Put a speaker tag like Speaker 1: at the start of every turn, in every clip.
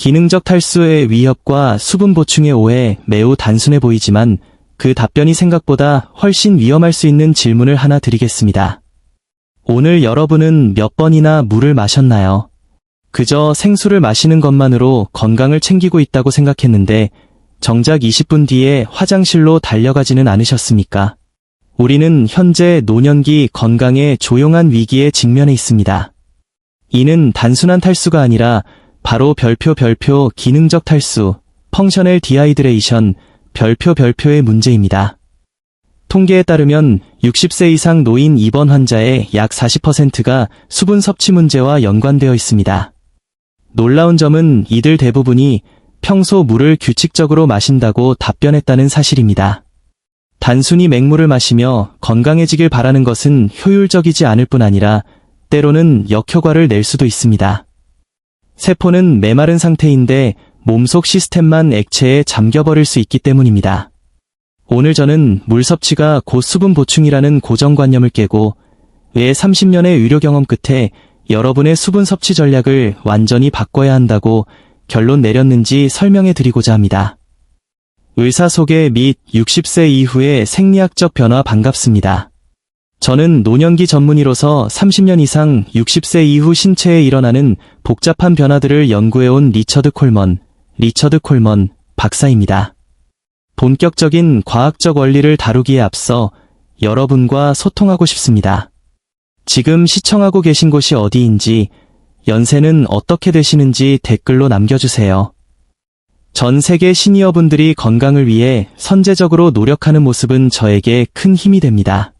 Speaker 1: 기능적 탈수의 위협과 수분 보충의 오해 매우 단순해 보이지만 그 답변이 생각보다 훨씬 위험할 수 있는 질문을 하나 드리겠습니다. 오늘 여러분은 몇 번이나 물을 마셨나요? 그저 생수를 마시는 것만으로 건강을 챙기고 있다고 생각했는데 정작 20분 뒤에 화장실로 달려가지는 않으셨습니까? 우리는 현재 노년기 건강의 조용한 위기에 직면해 있습니다. 이는 단순한 탈수가 아니라 바로 별표 기능적 탈수, 펑셔널 디하이드레이션, 별표의 문제입니다. 통계에 따르면 60세 이상 노인 입원 환자의 약 40%가 수분 섭취 문제와 연관되어 있습니다. 놀라운 점은 이들 대부분이 평소 물을 규칙적으로 마신다고 답변했다는 사실입니다. 단순히 맹물을 마시며 건강해지길 바라는 것은 효율적이지 않을 뿐 아니라 때로는 역효과를 낼 수도 있습니다. 세포는 메마른 상태인데 몸속 시스템만 액체에 잠겨버릴 수 있기 때문입니다. 오늘 저는 물 섭취가 곧 수분 보충이라는 고정관념을 깨고 왜 30년의 의료 경험 끝에 여러분의 수분 섭취 전략을 완전히 바꿔야 한다고 결론 내렸는지 설명해 드리고자 합니다. 의사 소개 및 60세 이후의 생리학적 변화 반갑습니다. 저는 노년기 전문의로서 30년 이상 60세 이후 신체에 일어나는 복잡한 변화들을 연구해온 리처드 콜먼 박사입니다. 본격적인 과학적 원리를 다루기에 앞서 여러분과 소통하고 싶습니다. 지금 시청하고 계신 곳이 어디인지, 연세는 어떻게 되시는지 댓글로 남겨주세요. 전 세계 시니어분들이 건강을 위해 선제적으로 노력하는 모습은 저에게 큰 힘이 됩니다.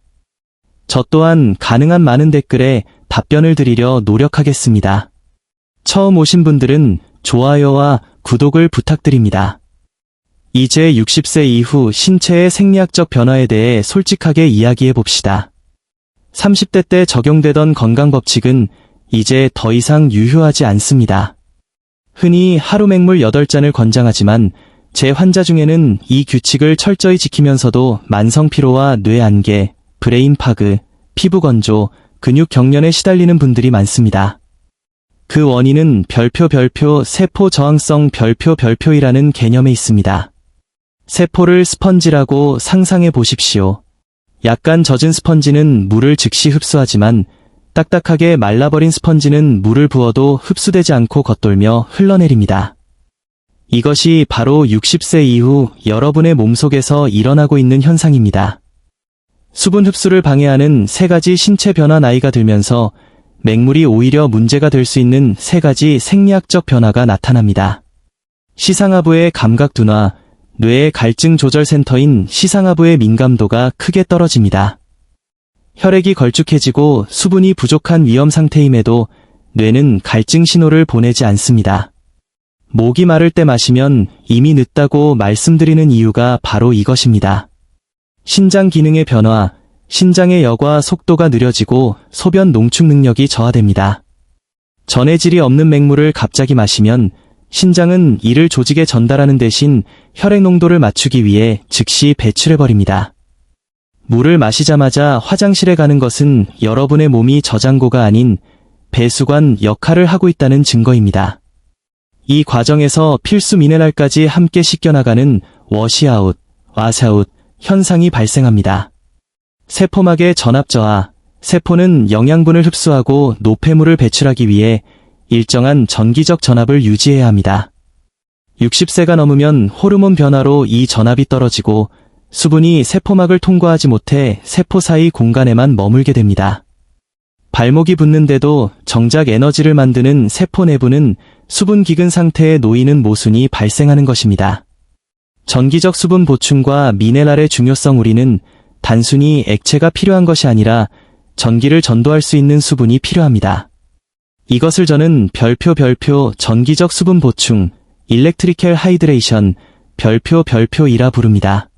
Speaker 1: 저 또한 가능한 많은 댓글에 답변을 드리려 노력하겠습니다. 처음 오신 분들은 좋아요와 구독을 부탁드립니다. 이제 60세 이후 신체의 생리학적 변화에 대해 솔직하게 이야기해 봅시다. 30대 때 적용되던 건강 법칙은 이제 더 이상 유효하지 않습니다. 흔히 하루 맹물 8잔을 권장하지만 제 환자 중에는 이 규칙을 철저히 지키면서도 만성 피로와 뇌 안개, 브레인 파그, 피부 건조, 근육 경련에 시달리는 분들이 많습니다. 그 원인은 별표 세포 저항성 별표이라는 개념에 있습니다. 세포를 스펀지라고 상상해 보십시오. 약간 젖은 스펀지는 물을 즉시 흡수하지만 딱딱하게 말라버린 스펀지는 물을 부어도 흡수되지 않고 겉돌며 흘러내립니다. 이것이 바로 60세 이후 여러분의 몸속에서 일어나고 있는 현상입니다. 수분 흡수를 방해하는 3가지 신체 변화 나이가 들면서 맹물이 오히려 문제가 될 수 있는 3가지 생리학적 변화가 나타납니다. 시상하부의 감각 둔화, 뇌의 갈증 조절 센터인 시상하부의 민감도가 크게 떨어집니다. 혈액이 걸쭉해지고 수분이 부족한 위험 상태임에도 뇌는 갈증 신호를 보내지 않습니다. 목이 마를 때 마시면 이미 늦다고 말씀드리는 이유가 바로 이것입니다. 신장 기능의 변화, 신장의 여과 속도가 느려지고 소변 농축 능력이 저하됩니다. 전해질이 없는 맹물을 갑자기 마시면 신장은 이를 조직에 전달하는 대신 혈액 농도를 맞추기 위해 즉시 배출해버립니다. 물을 마시자마자 화장실에 가는 것은 여러분의 몸이 저장고가 아닌 배수관 역할을 하고 있다는 증거입니다. 이 과정에서 필수 미네랄까지 함께 씻겨나가는 워시아웃, 와스아웃 현상이 발생합니다. 세포막의 전압 저하, 세포는 영양분을 흡수하고 노폐물을 배출하기 위해 일정한 전기적 전압을 유지해야 합니다. 60세가 넘으면 호르몬 변화로 이 전압이 떨어지고 수분이 세포막을 통과하지 못해 세포 사이 공간에만 머물게 됩니다. 발목이 붓는데도 정작 에너지를 만드는 세포 내부는 수분 기근 상태에 놓이는 모순이 발생하는 것입니다. 전기적 수분 보충과 미네랄의 중요성 우리는 단순히 액체가 필요한 것이 아니라 전기를 전도할 수 있는 수분이 필요합니다. 이것을 저는 별표 전기적 수분 보충, 일렉트리컬 하이드레이션, 별표이라 부릅니다.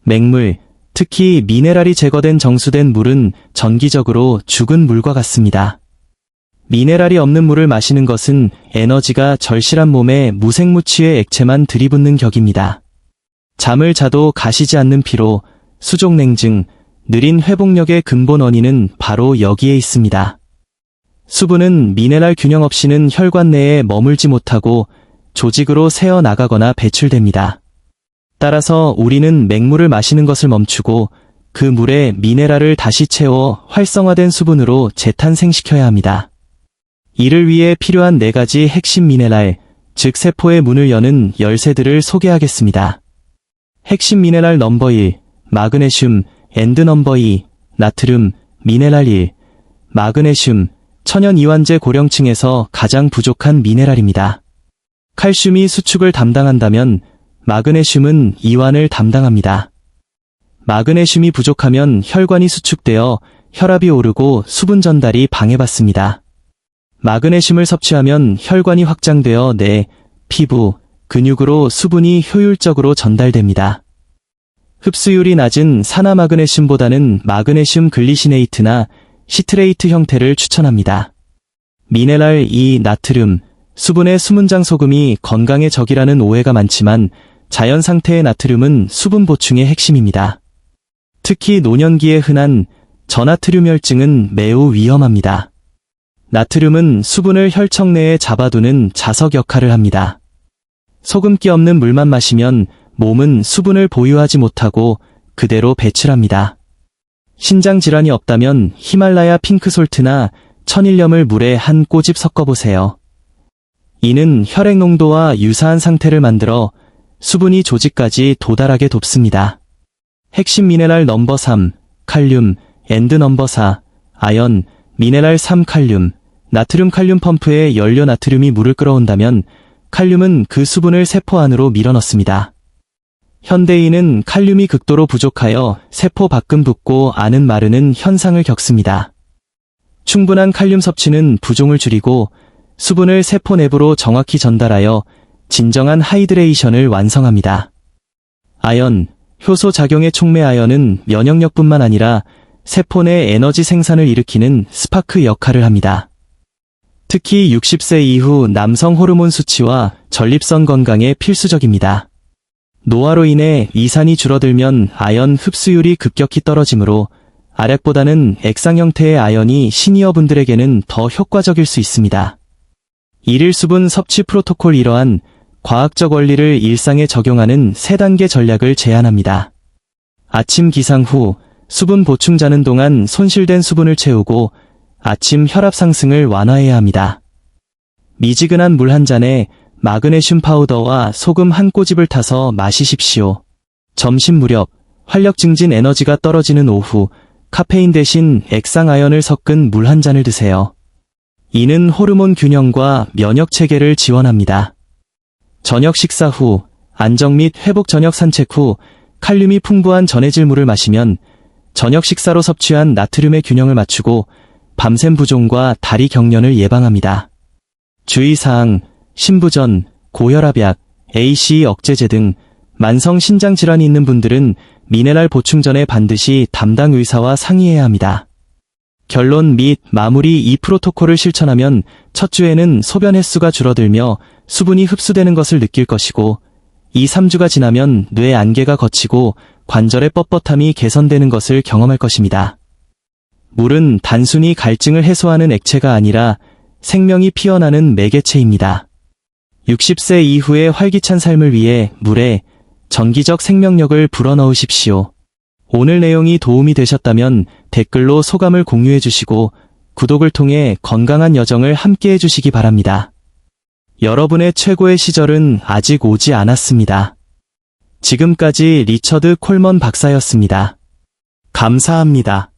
Speaker 1: 맹물, 특히 미네랄이 제거된 정수된 물은 정기적으로 죽은 물과 같습니다. 미네랄이 없는 물을 마시는 것은 에너지가 절실한 몸에 무생무치의 액체만 들이붓는 격입니다. 잠을 자도 가시지 않는 피로, 수족냉증, 느린 회복력의 근본 원인은 바로 여기에 있습니다. 수분은 미네랄 균형 없이는 혈관 내에 머물지 못하고 조직으로 새어 나가거나 배출됩니다. 따라서 우리는 맹물을 마시는 것을 멈추고 그 물에 미네랄을 다시 채워 활성화된 수분으로 재탄생시켜야 합니다. 이를 위해 필요한 4가지 핵심 미네랄, 즉 세포의 문을 여는 열쇠들을 소개하겠습니다. 핵심 미네랄 넘버 1, 마그네슘, 앤드 넘버 2, 나트륨, 미네랄 1. 마그네슘, 천연 이완제 고령층에서 가장 부족한 미네랄입니다. 칼슘이 수축을 담당한다면 마그네슘은 이완을 담당합니다. 마그네슘이 부족하면 혈관이 수축되어 혈압이 오르고 수분 전달이 방해받습니다. 마그네슘을 섭취하면 혈관이 확장되어 뇌, 피부, 근육으로 수분이 효율적으로 전달됩니다. 흡수율이 낮은 산화 마그네슘보다는 마그네슘 글리시네이트나 시트레이트 형태를 추천합니다. 미네랄 2, 나트륨, 수분의 수문장 소금이 건강의 적이라는 오해가 많지만 자연 상태의 나트륨은 수분 보충의 핵심입니다. 특히 노년기에 흔한 저나트륨혈증은 매우 위험합니다. 나트륨은 수분을 혈청 내에 잡아두는 자석 역할을 합니다. 소금기 없는 물만 마시면 몸은 수분을 보유하지 못하고 그대로 배출합니다. 신장 질환이 없다면 히말라야 핑크솔트나 천일염을 물에 한 꼬집 섞어보세요. 이는 혈액 농도와 유사한 상태를 만들어 수분이 조직까지 도달하게 돕습니다. 핵심 미네랄 넘버 3, 칼륨, 앤드 넘버 4, 아연, 미네랄 3 칼륨, 나트륨 칼륨 펌프에 연료 나트륨이 물을 끌어온다면 칼륨은 그 수분을 세포 안으로 밀어넣습니다. 현대인은 칼륨이 극도로 부족하여 세포 밖은 붓고 안은 마르는 현상을 겪습니다. 충분한 칼륨 섭취는 부종을 줄이고 수분을 세포 내부로 정확히 전달하여 진정한 하이드레이션을 완성합니다. 아연, 효소 작용의 촉매 아연은 면역력뿐만 아니라 세포 내 에너지 생산을 일으키는 스파크 역할을 합니다. 특히 60세 이후 남성 호르몬 수치와 전립선 건강에 필수적입니다. 노화로 인해 이산이 줄어들면 아연 흡수율이 급격히 떨어지므로 알약보다는 액상 형태의 아연이 시니어분들에게는 더 효과적일 수 있습니다. 일일 수분 섭취 프로토콜 이러한 과학적 원리를 일상에 적용하는 3단계 전략을 제안합니다. 아침 기상 후 수분 보충 자는 동안 손실된 수분을 채우고 아침 혈압 상승을 완화해야 합니다. 미지근한 물 한 잔에 마그네슘 파우더와 소금 한 꼬집을 타서 마시십시오. 점심 무렵 활력 증진 에너지가 떨어지는 오후 카페인 대신 액상 아연을 섞은 물 한 잔을 드세요. 이는 호르몬 균형과 면역 체계를 지원합니다. 저녁 식사 후 안정 및 회복 저녁 산책 후 칼륨이 풍부한 전해질 물을 마시면 저녁 식사로 섭취한 나트륨의 균형을 맞추고 밤샘 부종과 다리 경련을 예방합니다. 주의사항, 신부전, 고혈압약, ACE 억제제 등 만성 신장 질환이 있는 분들은 미네랄 보충 전에 반드시 담당 의사와 상의해야 합니다. 결론 및 마무리. 이 프로토콜을 실천하면 첫 주에는 소변 횟수가 줄어들며 수분이 흡수되는 것을 느낄 것이고 2-3주가 지나면 뇌 안개가 걷히고 관절의 뻣뻣함이 개선되는 것을 경험할 것입니다. 물은 단순히 갈증을 해소하는 액체가 아니라 생명이 피어나는 매개체입니다. 60세 이후의 활기찬 삶을 위해 물에 정기적 생명력을 불어넣으십시오. 오늘 내용이 도움이 되셨다면 댓글로 소감을 공유해 주시고 구독을 통해 건강한 여정을 함께해 주시기 바랍니다. 여러분의 최고의 시절은 아직 오지 않았습니다. 지금까지 리처드 콜먼 박사였습니다. 감사합니다.